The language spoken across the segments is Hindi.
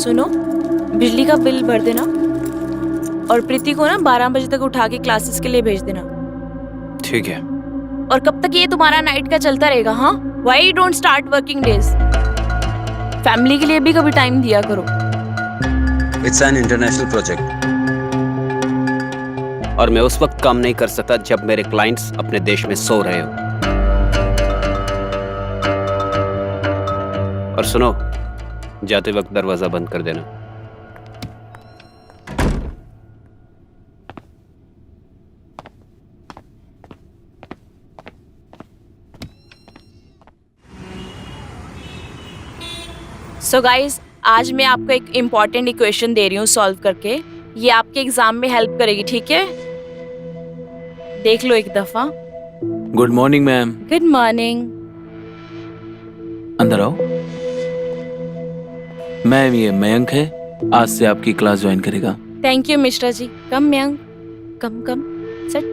सुनो, बिजली का बिल भर देना और प्रीति को ना 12 बजे तक उठा के क्लासेस के लिए भेज देना। ठीक है। और कब तक ये तुम्हारा नाइट का चलता रहेगा? हाँ, why you don't start working days? Family के लिए भी कभी टाइम दिया करो। इट्स एन इंटरनेशनल प्रोजेक्ट और मैं उस वक्त काम नहीं कर सकता जब मेरे क्लाइंट्स अपने देश में सो रहे हो। और सुनो, जाते वक्त दरवाजा बंद कर देना। सो गाइस, आज मैं आपको एक इम्पॉर्टेंट इक्वेशन दे रही हूँ सॉल्व करके। ये आपके एग्जाम में हेल्प करेगी, ठीक है? देख लो एक दफा। Good morning ma'am. Good morning. अंदर आओ। मैम, ये मयंक है, आज से आपकी क्लास ज्वाइन करेगा। Thank you Mishra ji. Come Mayank, come come. Set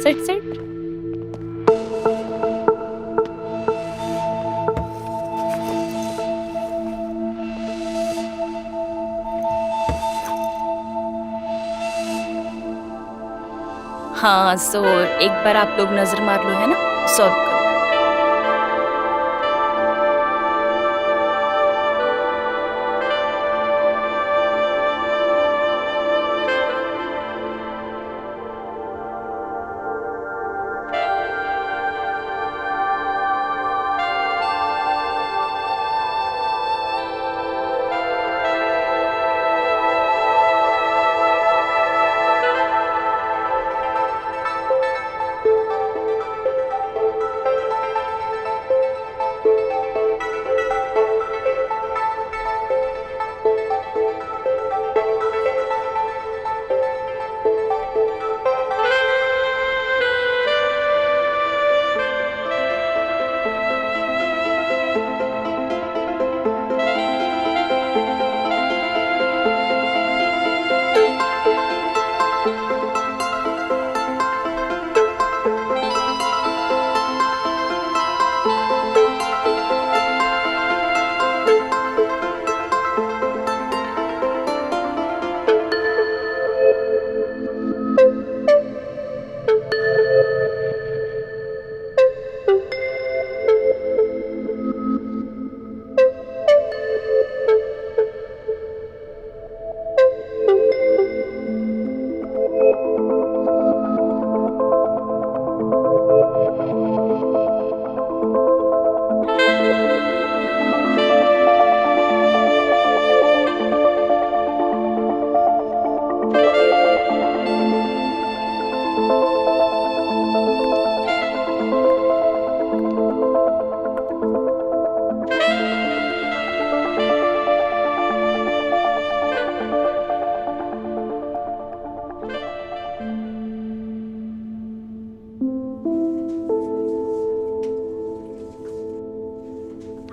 set set. हाँ, सो एक बार आप लोग नजर मार लो, है ना? सॉल्व करो।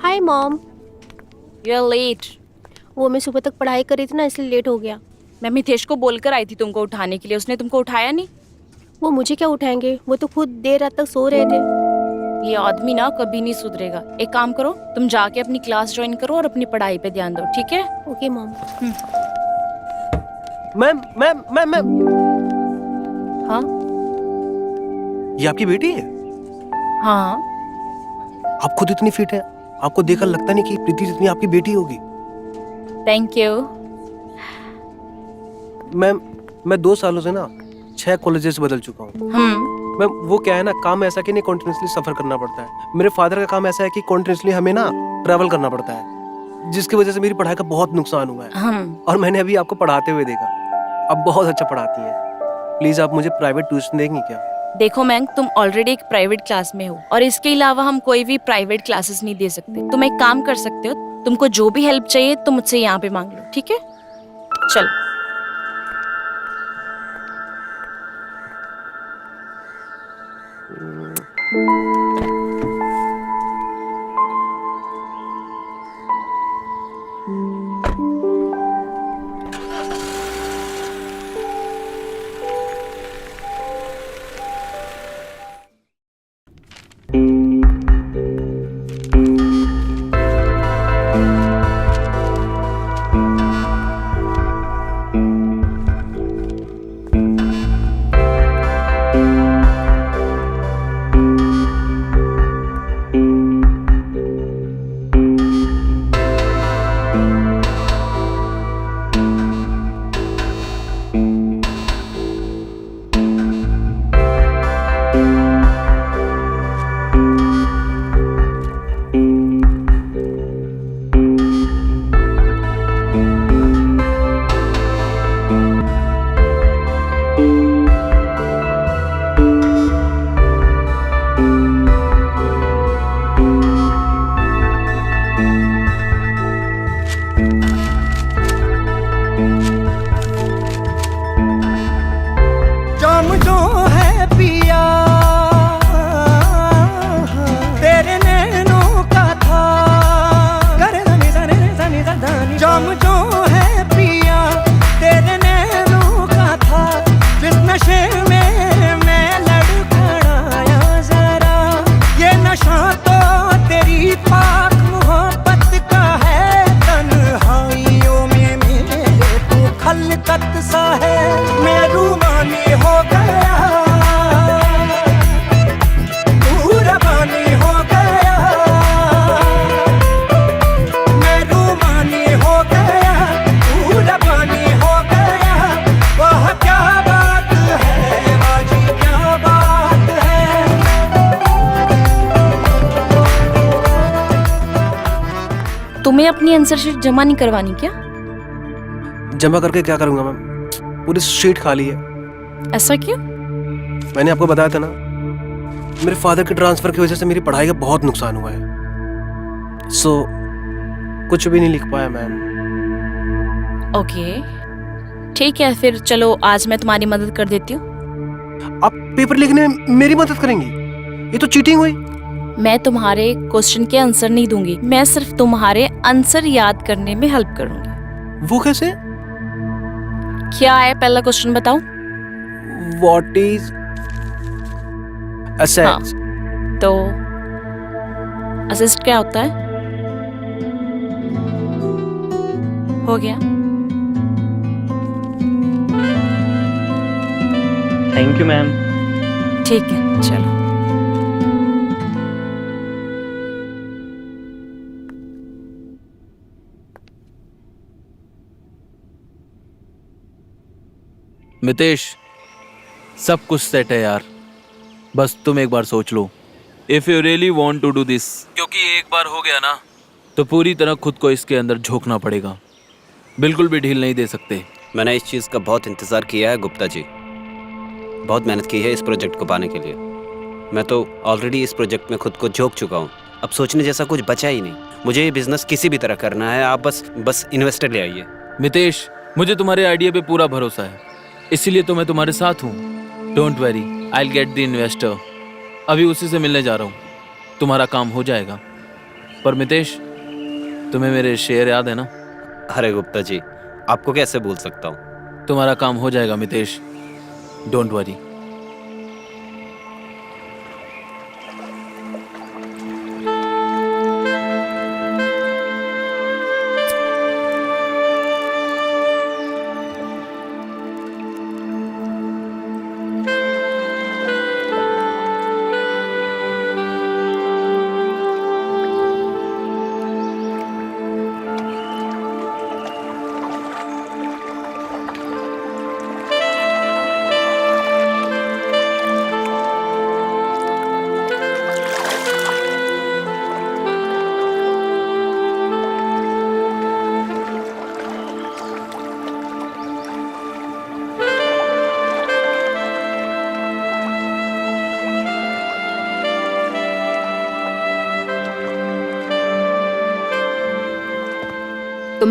Hi mom. You are late. वो मैं सुबह तक पढ़ाई कर रही थी ना, इसलिए लेट हो गया। मैं मितेश को बोलकर आई थी तुमको उठाने के लिए, उसने तुमको उठाया नहीं। वो मुझे क्या उठाएंगे, वो तो खुद देर रात तक सो रहे थे। ये आदमी ना कभी नहीं सुधरेगा। एक काम करो, तुम जाके अपनी क्लास ज्वाइन करो और अपनी पढ़ाई पे ध्यान दो, ठीक है? Okay mom. Ma'am ma'am ma'am ma'am, हाँ ये आपकी बेटी है? हाँ। आप खुद इतनी फिट है, आपको देखकर लगता नहीं कि प्रीति जितनी आपकी बेटी होगी। Thank you. मैम मैं 2 सालों से ना 6 कॉलेजेस बदल चुका हूँ। मैम वो क्या है ना, काम ऐसा कि नहीं कॉन्टिन्यूसली सफर करना पड़ता है। मेरे फादर का काम ऐसा है कि कॉन्टिन्यूसली हमें ना ट्रैवल करना पड़ता है, जिसकी वजह से मेरी पढ़ाई का बहुत नुकसान हुआ है। और मैंने अभी आपको पढ़ाते हुए देखा, आप बहुत अच्छा पढ़ाती हैं। प्लीज आप मुझे प्राइवेट ट्यूशन देंगी क्या? देखो मैंग, तुम ऑलरेडी एक प्राइवेट क्लास में हो और इसके अलावा हम कोई भी प्राइवेट क्लासेस नहीं दे सकते। तुम एक काम कर सकते हो, तुमको जो भी हेल्प चाहिए तुम मुझसे यहाँ पे मांग लो, ठीक है? चलो। तुम्हें अपनी आंसर शीट जमा नहीं करवानी क्या? जमा करके क्या करूंगा मैम, पूरी शीट खाली है। ऐसा क्यों? मैंने आपको बताया था ना, मेरे फादर के ट्रांसफर की वजह से मेरी पढ़ाई का बहुत नुकसान हुआ है। सो कुछ भी नहीं लिख पाया मैम। ओके ठीक है, फिर चलो आज मैं तुम्हारी मदद कर देती हूँ। आप पेपर लिखने में मेरी मदद करेंगी? ये तो चीटिंग हुई। मैं तुम्हारे क्वेश्चन के आंसर नहीं दूंगी, मैं सिर्फ तुम्हारे आंसर याद करने में हेल्प करूंगी। वो कैसे? क्या है पहला क्वेश्चन बताओ? What is assets? तो असिस्ट क्या होता है? हो गया। Thank you ma'am. ठीक है चलो। मितेश, सब कुछ सेट है यार, बस तुम एक बार सोच लो। If you really want to do this, क्योंकि एक बार हो गया ना तो पूरी तरह खुद को इसके अंदर झोंकना पड़ेगा, बिल्कुल भी ढील नहीं दे सकते। मैंने इस चीज़ का बहुत इंतज़ार किया है गुप्ता जी, बहुत मेहनत की है इस प्रोजेक्ट को पाने के लिए। मैं तो ऑलरेडी इस प्रोजेक्ट में खुद को झोंक चुका हूँ, अब सोचने जैसा कुछ बचा ही नहीं। मुझे ये बिजनेस किसी भी तरह करना है, आप बस इन्वेस्टर ले आइए। मितेश, मुझे तुम्हारे आइडिया पे पूरा भरोसा है, इसीलिए तो मैं तुम्हारे साथ हूँ। Don't worry, I will get the investor. अभी उसी से मिलने जा रहा हूँ, तुम्हारा काम हो जाएगा। पर मितेश, तुम्हें मेरे शेयर याद है ना? अरे गुप्ता जी, आपको कैसे भूल सकता हूँ। तुम्हारा काम हो जाएगा मितेश, डोंट वरी।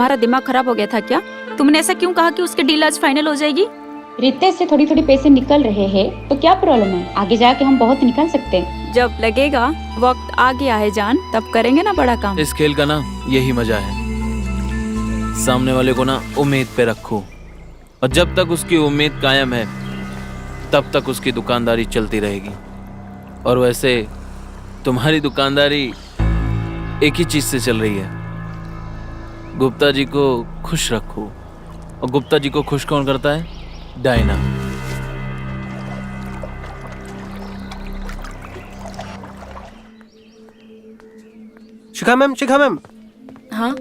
तुम्हारा दिमाग खराब हो गया था क्या? तुमने ऐसा क्यों कहा कि उसकी डील आज फाइनल हो जाएगी? रितेश से थोड़ी थोड़ी पैसे निकल रहे हैं तो क्या प्रॉब्लम है? आगे जाके हम बहुत निकाल सकते हैं। जब लगेगा वक्त आ गया है जान, तब करेंगे ना बड़ा काम। इस खेल का ना यही मजा है, सामने वाले को ना उम्मीद पे रखो, और जब तक उसकी उम्मीद कायम है तब तक उसकी दुकानदारी चलती रहेगी। और वैसे तुम्हारी दुकानदारी एक ही चीज से चल रही है, गुप्ता जी को खुश रखो। और गुप्ता जी को खुश कौन करता है? डायना। शिखा मैम हाँ,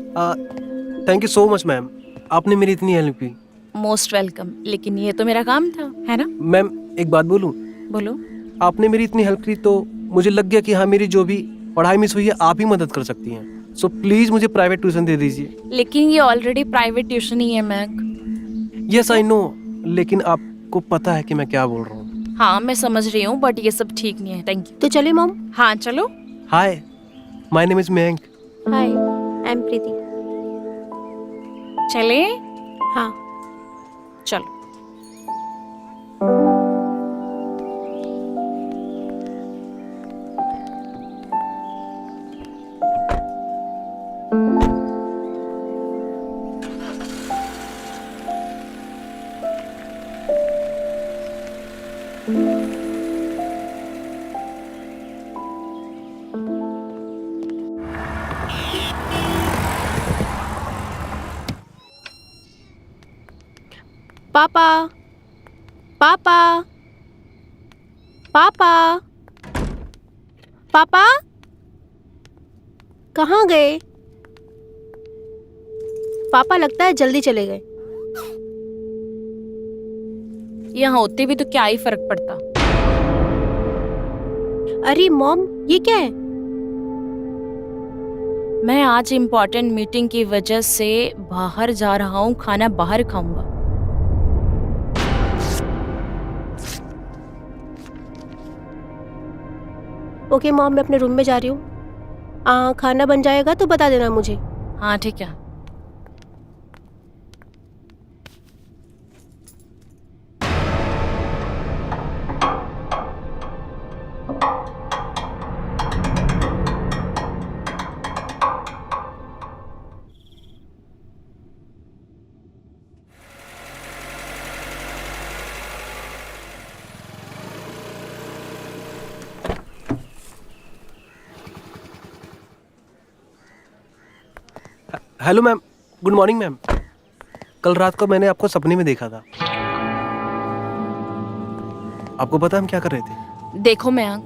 thank you so much ma'am, आपने मेरी इतनी हेल्प की। Most welcome. लेकिन ये तो मेरा काम था, है ना? मैम एक बात बोलूं, बोलो। आपने मेरी इतनी हेल्प की तो मुझे लग गया कि हाँ, मेरी जो भी पढ़ाई मिस हुई है आप ही मदद कर सकती हैं। सो प्लीज मुझे प्राइवेट ट्यूशन दे दीजिए। लेकिन ये ऑलरेडी प्राइवेट ट्यूशन ही है मैक। यस आई नो, लेकिन आपको पता है कि मैं क्या बोल रहा हूँ। हाँ मैं समझ रही हूँ, बट ये सब ठीक नहीं है। Thank you. तो चले मॉम। हाँ चलो। Hi, my name is Mayank. Hi, I am Preeti. चले। हाँ। चलो। पापा, पापा, पापा, पापा, कहाँ गए? पापा लगता है जल्दी चले गए। यहाँ होते भी तो क्या ही फर्क पड़ता। अरे मॉम, ये क्या है? मैं आज इम्पोर्टेंट मीटिंग की वजह से बाहर जा रहा हूँ, खाना बाहर खाऊंगा। ओके मॉम, मैं अपने रूम में जा रही हूँ। खाना बन जाएगा तो बता देना मुझे। हाँ ठीक है। Hello ma'am, good morning ma'am. कल रात को मैंने आपको सपने में देखा था। आपको पता हम क्या कर रहे थे? देखो मयंक,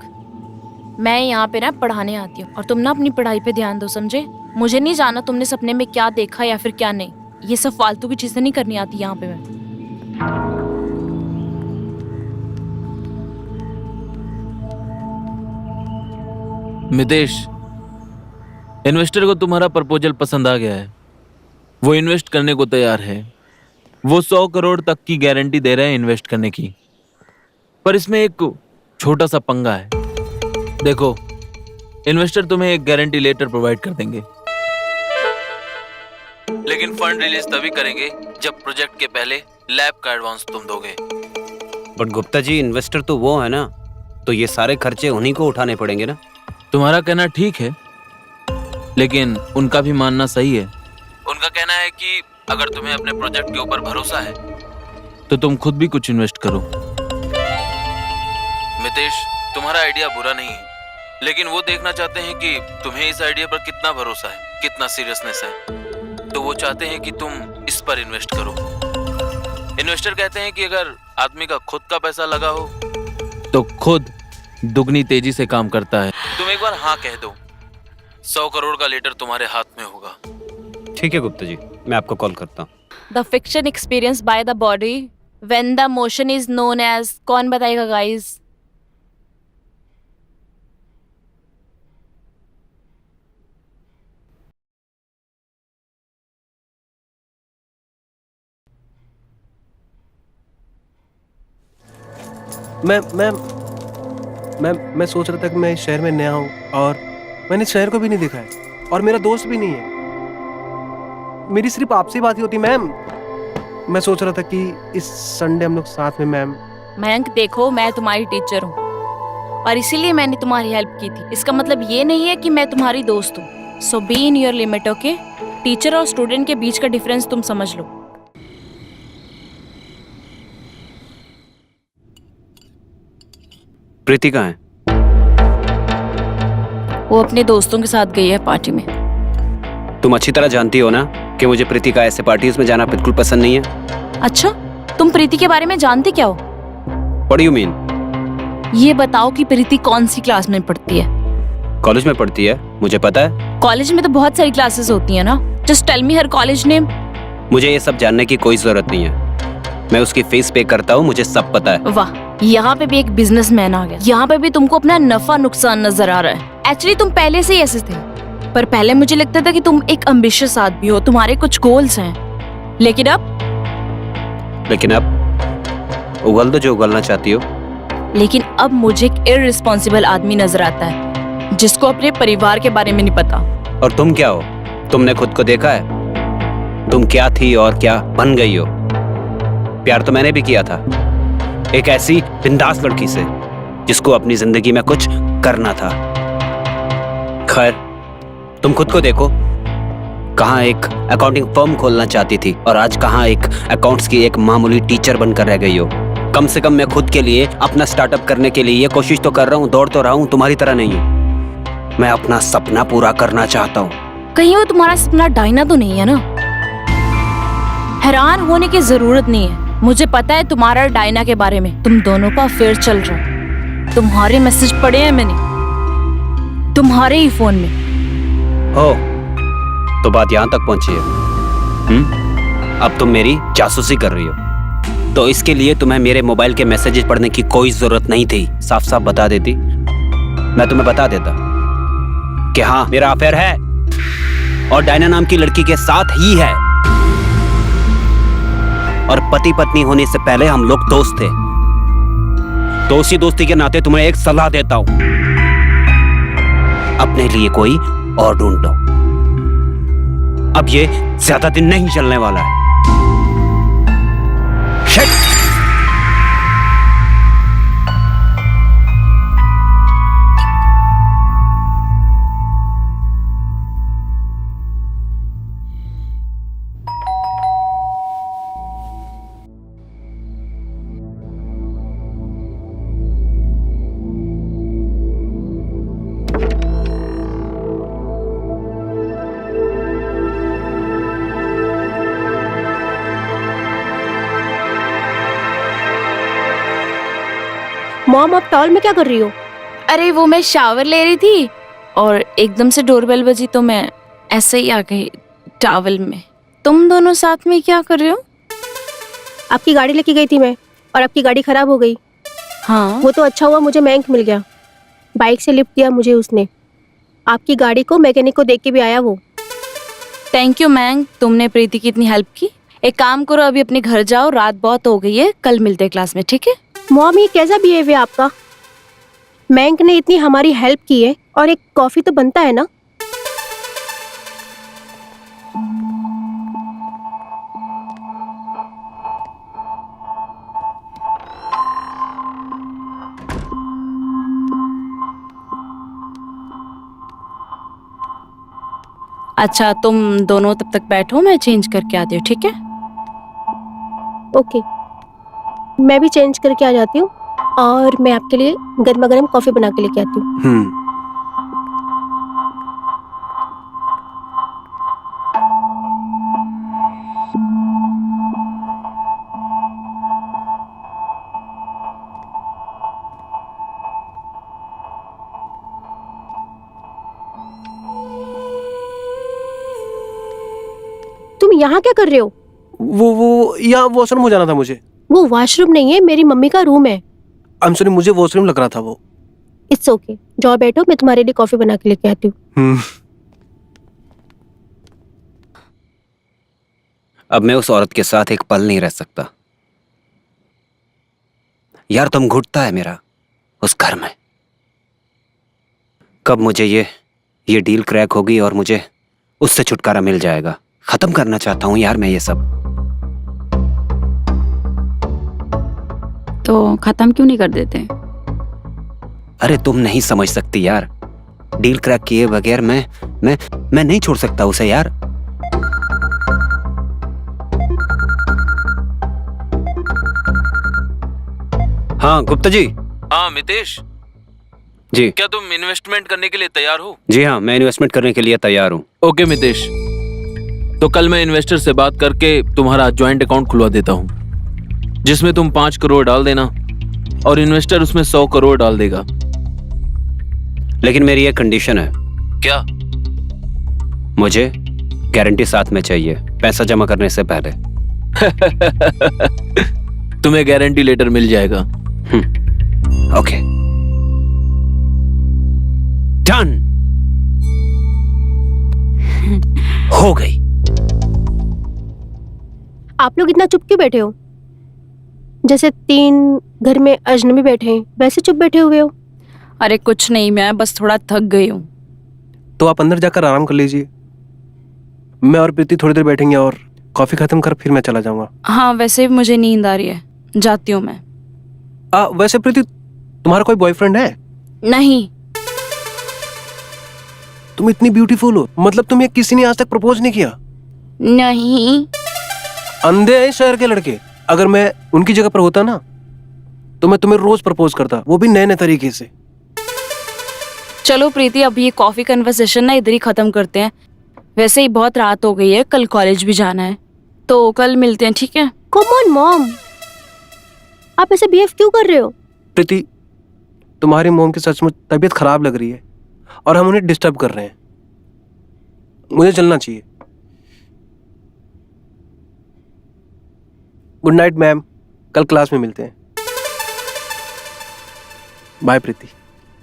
मैं यहाँ पे ना पढ़ाने आती हूँ और तुम ना अपनी पढ़ाई पे ध्यान दो, समझे? मुझे नहीं जाना तुमने सपने में क्या देखा या फिर क्या नहीं। ये सब फालतू की चीजें नहीं करनी आती यहाँ पे मैं। मितेश, इन्वेस्टर को तुम्हारा प्रपोजल पसंद आ गया है, वो इन्वेस्ट करने को तैयार है। वो 100 करोड़ तक की गारंटी दे रहे हैं इन्वेस्ट करने की, पर इसमें एक छोटा सा पंगा है। देखो, इन्वेस्टर तुम्हें एक गारंटी लेटर प्रोवाइड कर देंगे, लेकिन फंड रिलीज तभी करेंगे जब प्रोजेक्ट के पहले लैब का एडवांस तुम दोगे। बट गुप्ता जी, इन्वेस्टर तो वो है ना, तो ये सारे खर्चे उन्हीं को उठाने पड़ेंगे ना। तुम्हारा कहना ठीक है, लेकिन उनका भी मानना सही है। उनका कहना है कि अगर तुम्हें अपने प्रोजेक्ट के ऊपर भरोसा है तो तुम खुद भी कुछ इन्वेस्ट करो। मितेश, तुम्हारा आइडिया बुरा नहीं है, लेकिन वो देखना चाहते हैं कि तुम्हें इस आइडिया पर कितना भरोसा है, कितना सीरियसनेस है। तो वो चाहते हैं कि तुम इस पर इन्वेस्ट करो। इन्वेस्टर कहते हैं कि अगर आदमी का खुद का पैसा लगा हो तो खुद दुगनी तेजी से काम करता है। तुम एक बार हाँ कह दो, 100 करोड़ का लेटर तुम्हारे हाथ में होगा। ठीक है गुप्ता जी, मैं आपको कॉल करता हूँ। The friction experience by the body when the motion is known as, कौन बताएगा गाइस? मैं सोच रहा था कि मैं इस शहर में नया हूँ और मैंने इस शहर को भी नहीं देखा है और मेरा दोस्त भी नहीं है। मेरी सिर्फ आपसे ही बात ही होती मैम। मैं सोच रहा था कि इस संडे हम लोग साथ में मैम। मयंक देखो, मैं तुम्हारी टीचर हूँ और इसीलिए मैंने तुम्हारी हेल्प की थी। इसका मतलब ये नहीं है कि मैं तुम्हारी दोस्त हूँ। So be in your limit, okay? Teacher और स्टूडेंट के बीच का डिफरेंस तुम समझ लो। प्रीति कहाँ है? वो अपने दोस्तों के साथ गई है पार्टी में। तुम अच्छी तरह जानती हो ना कि मुझे प्रीति का ऐसे पार्टीज में जाना बिल्कुल पसंद नहीं है। अच्छा, तुम प्रीति के बारे में जानते क्या हो? What do you mean? ये बताओ कि प्रीति कौन सी क्लास में पढ़ती है? कॉलेज में पढ़ती है, मुझे पता है। कॉलेज में तो बहुत सारी क्लासेस होती है ना। जस्ट टेल मी हर कॉलेज नेम। मुझे ये सब जानने की कोई जरूरत नहीं है। मैं उसकी फीस पे करता हूँ, मुझे सब पता है। वाह, यहाँ पे भी एक बिजनेसमैन आ गया। यहाँ पे भी तुमको अपना नफा नुकसान नजर आ रहा है। एक्चुअली तुम पहले से ही ऐसे थे, पर पहले मुझे लगता था कि तुम एक एम्बिशियस आदमी हो, तुम्हारे कुछ गोल्स हैं। लेकिन अब उगल दो जो उगलना चाहती हो। लेकिन अब मुझे एक इररिस्पॉन्सिबल आदमी नजर आता है जिसको अपने परिवार के बारे में नहीं पता। और तुम क्या हो? तुमने खुद को देखा है? तुम क्या थी और क्या बन गई हो? प्यार तो मैंने भी किया था, एक ऐसी बिंदास लड़की से जिसको अपनी जिंदगी में कुछ करना था। खैर, तुम खुद को देखो, कहाँ एक अकाउंटिंग फर्म खोलना चाहती थी और आज कहाँ एक अकाउंट्स की एक मामूली टीचर बनकर रह गई हो। कम से कम मैं खुद के लिए अपना स्टार्टअप करने के लिए ये कोशिश तो कर रहा हूँ, दौड़ तो रहा हूँ, तुम्हारी तरह नहीं हूँ। मैं अपना सपना पूरा करना चाहता हूँ। कहीं वो तुम्हारा सपना डायना तो नहीं है ना? हैरान होने की जरूरत नहीं है, मुझे पता है तुम्हारा और डायना के बारे में। तुम दोनों का अफेयर चल रहा है। तुम्हारे मैसेज पढ़े हैं मैंने, तुम्हारे ही फोन में। हो तो बात यहाँ तक पहुंची है। अब तुम मेरी जासूसी कर रही हो, तो इसके लिए तुम्हें मेरे मोबाइल के मैसेजेस पढ़ने की कोई जरूरत नहीं थी। साफ साफ बता देती, मैं तुम्हें बता देता कि हाँ, मेरा अफेयर है और डायना नाम की लड़की के साथ ही है। और पति पत्नी होने से पहले हम लोग दोस्त थे। तो उसी दोस्ती के नाते तुम्हें एक सलाह देता हूं, अपने लिए कोई और ढूंढ लो। अब ये ज्यादा दिन नहीं चलने वाला है। Shit! मॉम, आप टॉल में क्या कर रही हो? अरे वो मैं शावर ले रही थी और एकदम से डोरबेल बजी तो मैं ऐसे ही आ गई टॉवल में। तुम दोनों साथ में क्या कर रहे हो? आपकी गाड़ी लेके गई थी मैं और आपकी गाड़ी खराब हो गई। हाँ, वो तो अच्छा हुआ मुझे मयंक मिल गया, बाइक से लिफ्ट दिया मुझे उसने। आपकी गाड़ी को मैकेनिक को देख के भी आया वो। थैंक यू मयंक, तुमने प्रीति की इतनी हेल्प की। एक काम करो, अभी अपने घर जाओ, रात बहुत हो गई है, कल मिलते हैं क्लास में, ठीक है? मॉम, ये कैसा बिहेव है आपका? मयंक ने इतनी हमारी हेल्प की है और एक कॉफी तो बनता है ना। अच्छा, तुम दोनों तब तक बैठो, मैं चेंज करके आती हूँ, ठीक है? ओके, मैं भी चेंज करके आ जाती हूँ और मैं आपके लिए गर्मा गर्म कॉफी बना के लेके आती हूँ। तुम यहाँ क्या कर रहे हो? वो यहाँ वॉशरूम हो जाना था मुझे। वो वॉशरूम नहीं है, मेरी मम्मी का रूम है। आई एम सॉरी, मुझे वॉशरूम लग रहा था वो। इट्स ओके, जाओ बैठो, मैं तुम्हारे लिए कॉफी बना के लेके आती हूँ। अब मैं उस औरत के साथ एक पल नहीं रह सकता यार। तुम घुटता है मेरा उस घर में। कब मुझे ये डील क्रैक होगी और मुझे उससे छुटकारा मिल जाएगा, खत्म करना चाहता हूँ यार मैं ये सब। तो खत्म क्यों नहीं कर देते? अरे तुम नहीं समझ सकती यार, डील क्रैक किए बगैर मैं नहीं छोड़ सकता उसे यार। हाँ गुप्ता जी। हाँ मितेश, जी क्या तुम इन्वेस्टमेंट करने के लिए तैयार हो? जी हाँ, मैं इन्वेस्टमेंट करने के लिए तैयार हूँ। ओके मितेश, तो कल मैं इन्वेस्टर से बात करके तुम्हारा ज्वाइंट अकाउंट खुलवा देता हूँ, जिसमें तुम 5 करोड़ डाल देना और इन्वेस्टर उसमें 100 करोड़ डाल देगा। लेकिन मेरी एक कंडीशन है। क्या? मुझे गारंटी साथ में चाहिए, पैसा जमा करने से पहले। तुम्हें गारंटी लेटर मिल जाएगा। ओके डन, हो गई। आप लोग इतना चुप क्यों बैठे हो? जैसे 3 घर में अजनबी बैठे हैं वैसे चुप बैठे हुए हो। अरे कुछ नहीं, मैं बस थोड़ा थक गई हूँ। तो आप अंदर जाकर आराम कर लीजिए, मैं और प्रीति थोड़ी देर बैठेंगे और कॉफी खत्म कर फिर मैं चला जाऊंगा। हाँ वैसे भी मुझे नींद आ रही है, जाती हूँ मैं। वैसे प्रीति तुम्हारा कोई बॉयफ्रेंड है? नहीं। तुम इतनी ब्यूटीफुल हो, मतलब तुम्हें किसी ने आज तक प्रपोज नहीं किया? नहीं। अंधे हैं शहर के लड़के, अगर मैं उनकी जगह पर होता ना तो मैं तुम्हें रोज प्रपोज करता, वो भी नए नए तरीके से। चलो प्रीति, अब ये कॉफी कन्वर्सेशन ना इधर ही खत्म करते हैं। वैसे ही बहुत रात हो गई है, कल कॉलेज भी जाना है, तो कल मिलते हैं, ठीक है? कम ऑन मॉम, आप ऐसे बिहेव क्यों कर रहे हो? प्रीति तुम्हारी मोम की सचमुच तबीयत खराब लग रही है और हम उन्हें डिस्टर्ब कर रहे हैं, मुझे चलना चाहिए। गुड नाइट मैम, कल क्लास में मिलते हैं। बाय प्रीति।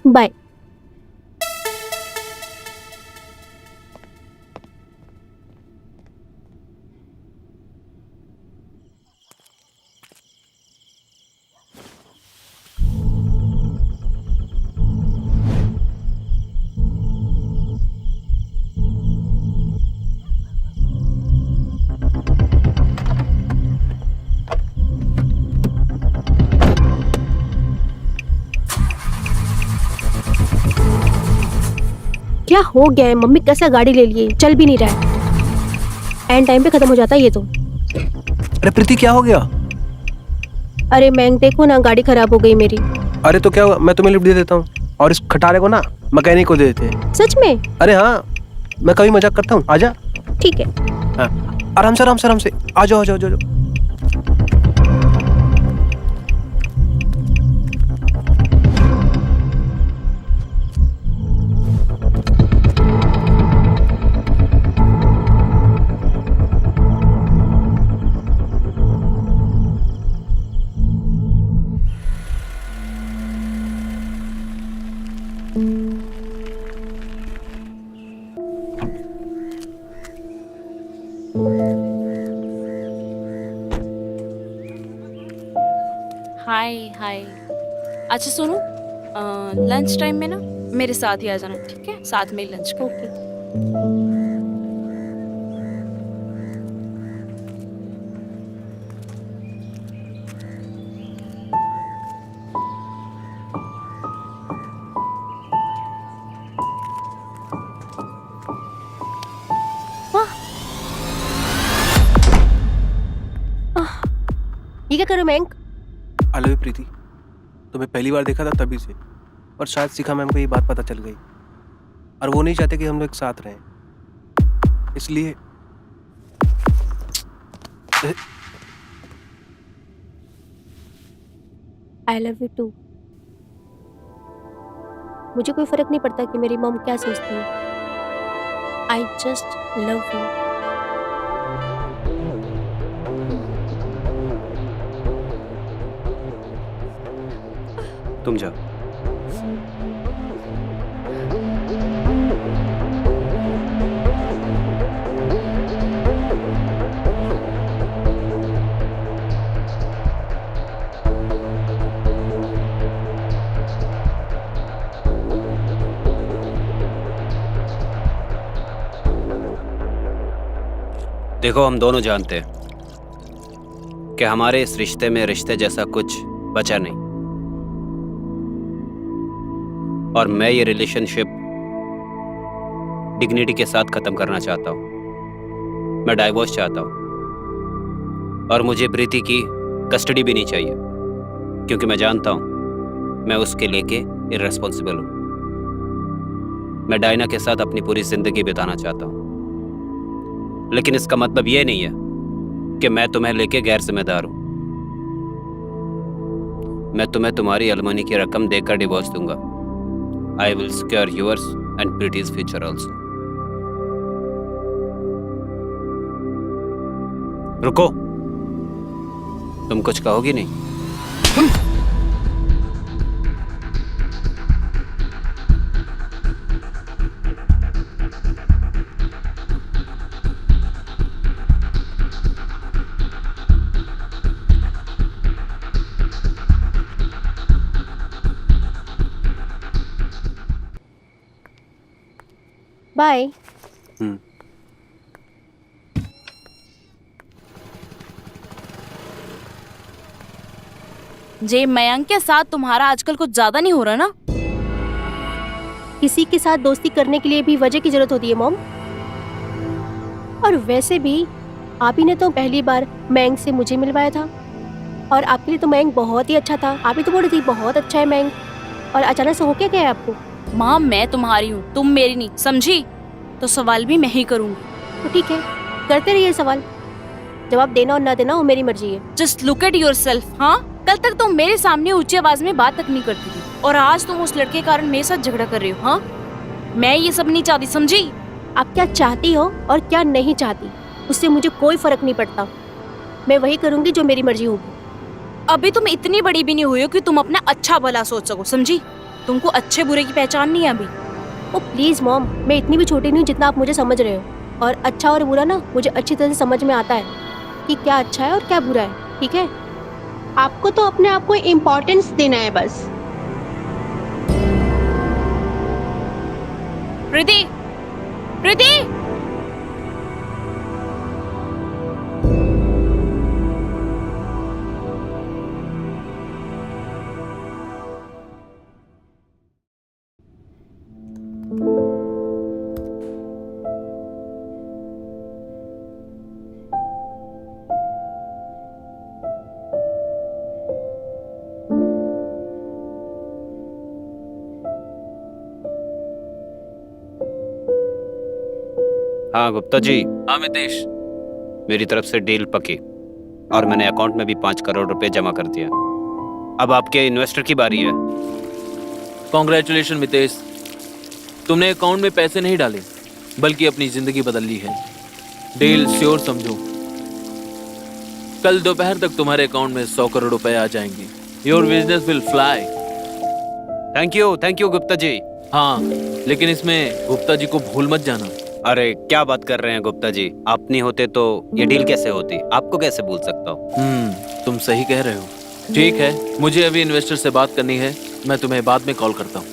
बाय। क्या हो गया है? मम्मी कैसा गाड़ी ले लिए, चल भी नहीं रहा है। एंड टाइम पे खत्म हो जाता है ये तो। अरे प्रीति क्या हो गया? अरे मैंग देखो ना, गाड़ी खराब हो गई मेरी। अरे तो क्या हुआ, मैं तुम्हें लिफ्ट दे देता हूँ और इस खटारे को ना मैकेनिक को दे देते हैं। सच में? अरे हाँ, मैं कभी मजाक करता हूँ, आजा। ठीक है। हाँ, आराम से आराम से आराम से, आ जाओ आ जाओ आ जाओ। हाय हाय। अच्छा सुनो, लंच टाइम में ना मेरे साथ ही आ जाना, ठीक है? साथ में ही लंच करेंगे। ये क्या करो मैंग? आई लव यू प्रीति, तुम्हें पहली बार देखा था तभी से, और शायद शिखा मैम को ये बात पता चल गई और वो नहीं चाहते कि हम लोग एक साथ रहें, इसलिए आई लव यू टू। मुझे कोई फर्क नहीं पड़ता कि मेरी मॉम क्या सोचती है। I just love you. तुम जाओ। देखो, हम दोनों जानते हैं कि हमारे इस रिश्ते में रिश्ते जैसा कुछ बचा नहीं, और मैं ये रिलेशनशिप डिग्निटी के साथ खत्म करना चाहता हूँ। मैं डाइवोर्स चाहता हूँ, और मुझे प्रीति की कस्टडी भी नहीं चाहिए, क्योंकि मैं जानता हूँ मैं उसके लेके इररेस्पॉन्सिबल हूँ। मैं डायना के साथ अपनी पूरी जिंदगी बिताना चाहता हूँ, लेकिन इसका मतलब ये नहीं है कि मैं तुम्हें लेके गैर जिम्मेदार हूँ। मैं तुम्हें तुम्हारी एलिमनी की रकम देकर डिवोर्स दूंगा। I will secure yours and Preeti's future also. रुको, तुम कुछ कहोगी नहीं? बाय। जे मयंक के साथ तुम्हारा आजकल कुछ ज्यादा नहीं हो रहा ना? किसी के साथ दोस्ती करने के लिए भी वजह की जरूरत होती है मॉम। और वैसे भी आप ही ने तो पहली बार मयंक से मुझे मिलवाया था, और आपके लिए तो मयंक बहुत ही अच्छा था। आप ही तो बोल रही थी बहुत अच्छा है मयंक, और अचानक से हो क्या गया है आपको? माँ, मैं तुम्हारी हूँ, तुम मेरी नहीं, समझी? तो सवाल भी मैं ही करूंगी। तो ठीक है, करते रहिए सवाल। जवाब देना और ना देना वो मेरी मर्जी है। Just look at yourself. हाँ, कल तक तुम मेरे सामने ऊंची आवाज में बात तक नहीं करती थी, और आज तुम उस लड़के के कारण मेरे साथ झगड़ा कर रही हो। हाँ, मैं ये सब नहीं चाहती, समझी? आप क्या चाहती हो और क्या नहीं चाहती, उससे मुझे कोई फर्क नहीं पड़ता। मैं वही करूंगी जो मेरी मर्जी होगी। अभी तुम इतनी बड़ी भी नहीं हुई हो कि तुम अपना अच्छा भला सोच सको, समझी? तुमको अच्छे बुरे की पहचान नहीं है अभी। ओ प्लीज मॉम, मैं इतनी भी छोटी नहीं हूँ जितना आप मुझे समझ रहे हो, और अच्छा और बुरा ना मुझे अच्छी तरह से समझ में आता है कि क्या अच्छा है और क्या बुरा है। ठीक है, आपको तो अपने आप को इम्पोर्टेंस देना है बस। प्रीति, प्रीति! हाँ गुप्ता जी, हाँ मितेश, मेरी तरफ से डील पक्की, और मैंने अकाउंट में भी 5 करोड़ रुपए जमा कर दिया। अब आपके इन्वेस्टर की बारी है। कॉन्ग्रेचुलेशन मितेश, तुमने अकाउंट में पैसे नहीं डाले बल्कि अपनी जिंदगी बदल ली है। डील श्योर समझो, कल दोपहर तक तुम्हारे अकाउंट में 100 करोड़ रुपए आ जाएंगे। Your business will fly. Thank you Gupta ji. हाँ, लेकिन इसमें गुप्ता जी को भूल मत जाना। अरे क्या बात कर रहे हैं गुप्ता जी, आप नहीं होते तो ये डील कैसे होती? आपको कैसे भूल सकता हूँ? तुम सही कह रहे हो। ठीक है, मुझे अभी इन्वेस्टर से बात करनी है, मैं तुम्हें बाद में कॉल करता हूँ।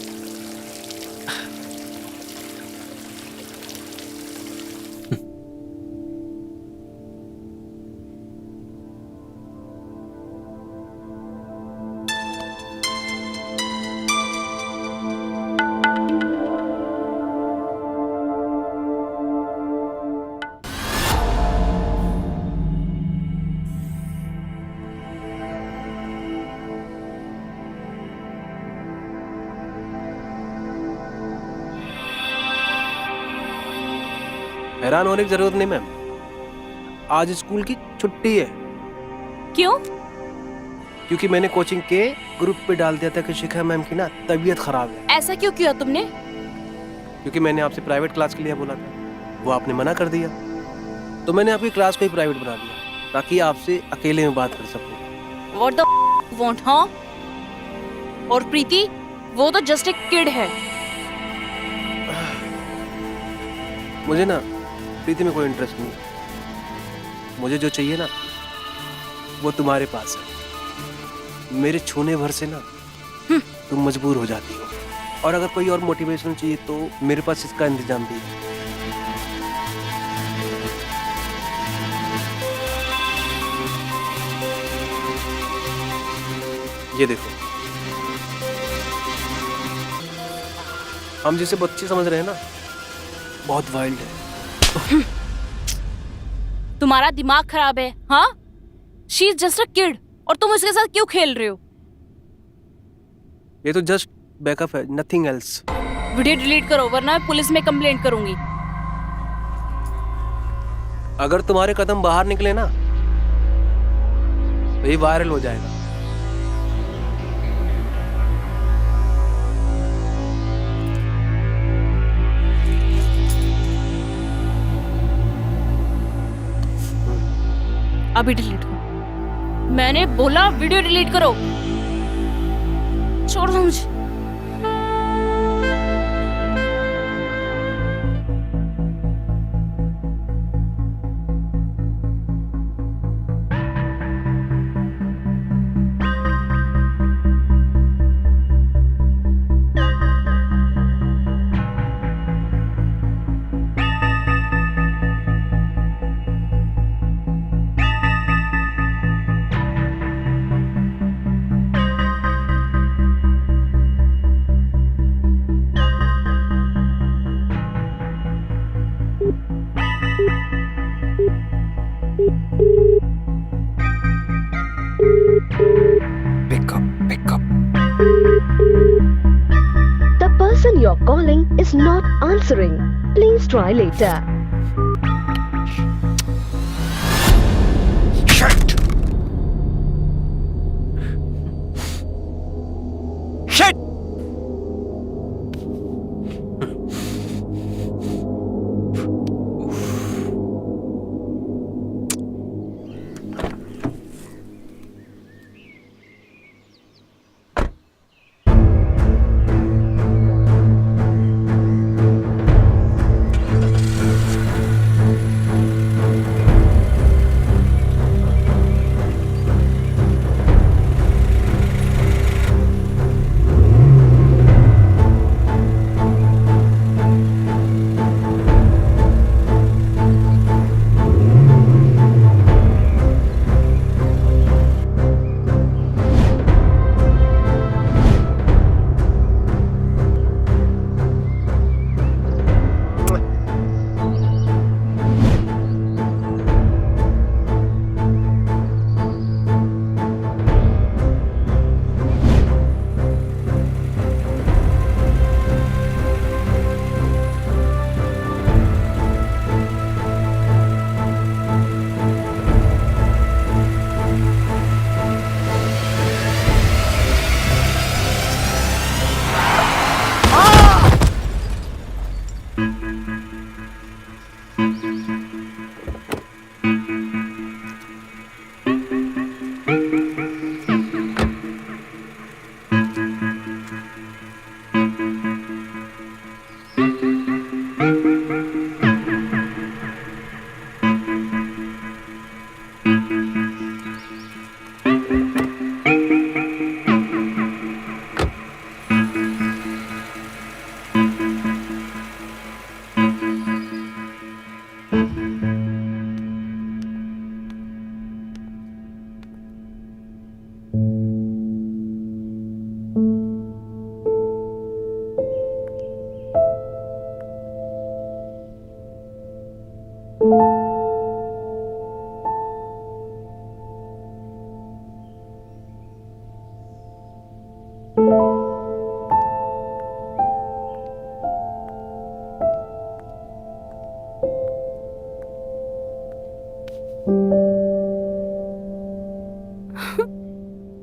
हैरान होने की जरूरत नहीं मैम, आज स्कूल की छुट्टी है। क्यों? क्योंकि मैंने कोचिंग के ग्रुप पे डाल दिया था कि शिखा मैम की ना तबीयत खराब है। ऐसा क्यों किया तुमने? क्योंकि मैंने आपसे प्राइवेट क्लास के लिए बोला था, वो आपने मना कर दिया, तो मैंने आपकी क्लास को ही प्राइवेट बना दिया ताकि आपसे अकेले में बात कर सकूं। What the want, हाँ? और प्रीति, वो तो जस्ट एक किड है। मुझे ना प्रीति में कोई इंटरेस्ट नहीं। मुझे जो चाहिए ना वो तुम्हारे पास है। मेरे छूने भर से ना तुम मजबूर हो जाती हो, और अगर कोई और मोटिवेशन चाहिए तो मेरे पास इसका इंतजाम भी है। ये देखो, हम जिसे बच्चे समझ रहे हैं ना, बहुत वाइल्ड है। तुम्हारा दिमाग खराब है, हाँ? She is just a kid और तुम उसके साथ क्यों खेल रहे हो? ये तो जस्ट बैकअप है, नथिंग एल्स। वीडियो डिलीट करो वरना मैं पुलिस में कंप्लेंट करूंगी। अगर तुम्हारे कदम बाहर निकले ना तो ये वायरल हो जाएगा। अभी डिलीट करो। मैंने बोला वीडियो डिलीट करो। छोड़ दो मुझे। The person you're calling is not answering. Please try later. Shit! Shit!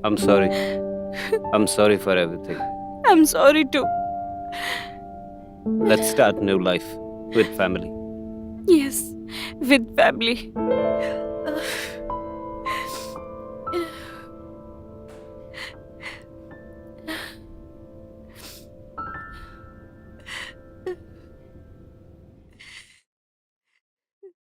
I'm sorry. I'm sorry for everything. I'm sorry too. Let's start new life with family. Yes, with family.